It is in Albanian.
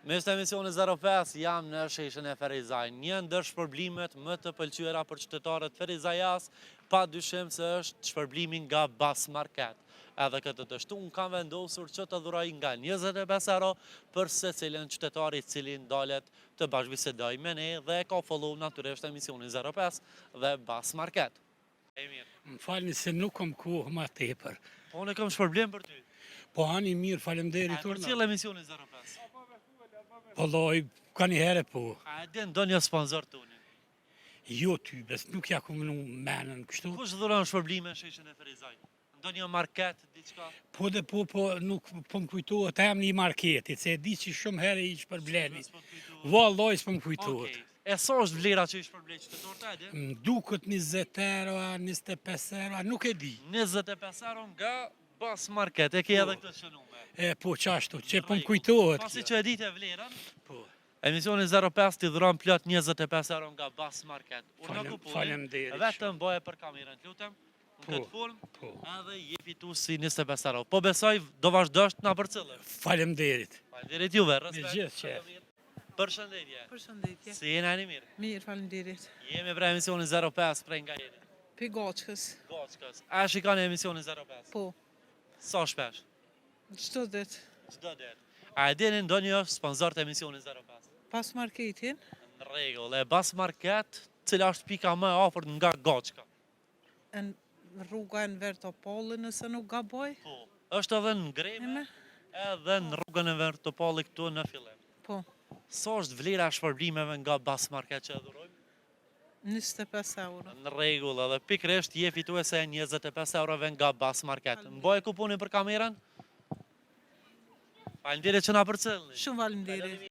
Me së emisioni 05 jam në sheshen e Ferizaj. Një ndër shpërblimet më të pëlqyera për qytetarët Ferizajas, pa dyshim se është shpërblimi nga Bas Market. Edhe këtë të shtunë kam vendosur që të dhuroj nga 25 euro për se cilin qytetari cilin dalet të bashkëbisedoj me ne dhe ka follow natyrisht emisionin 05 dhe Bas Market. Më falni se nuk kam kohë ma tepër. Po në kam shpërblim për ty. Po ani mirë, faleminderit Për urna. cilë emisionin 05? Po loj, ka një herë po. A e din do një sponsor të unë? Jo ty, bes nuk ja ku më menën kështu. Kush dhuron shpërblime në sheshen e Ferizaj? Ndo një market, diçka? Po dhe po nuk po më kujtohet em një marketit, se e di që shumë herë i shpërbleni. Vallaj s'po më kujtohet. E sa është vlera që i shpërblej qytetarët e di? Më duket 20 euro, 25 euro, nuk e di. 25 euro nga Bas Market, e ke edhe këtë shënume. E po qashtu, që po më kujtohet. Pasi që e di të vlerën, Po, emisioni 05 t'i dhuron plot 25 euro nga Bas Market. Unë nuk kupoj, faleminderit. vetëm boje për kamerën, lutem, në këtë film, po. edhe je fitus si 25 euro. Po besoj, do vazhdosht na përcëllë. Faleminderit. Faleminderit juve, Me respekt. gjithë që. Përshëndetje. Përshëndetje. Si jeni ani mirë? Mirë, faleminderit. Jemi pra emisionin 05 prej nga jeni. Pi Goçkës. Goçkës. A shikoni emisionin 05? Po, Sa shpesh? çdo ditë. Çdo ditë. A e dini ndonjë sponsor të emisionit 05? Pas marketin, Në rregull, e Bas Market, cila është pika më e afërt nga Goçka? në rruga e Enver Topolli, nëse nuk gaboj. Po. Është edhe në Ngreme, edhe në rrugën e Enver Topolli këtu në fillim. Po, Sa është vlera e shpërblimeve nga Bas Market që e dhurojmë? 25 euro. Në rregull, edhe pikërisht je fituese e 25 eurove nga Bas Market. Mboj kuponin për kamerën? Faleminderit që na përcjellni. Shumë faleminderit.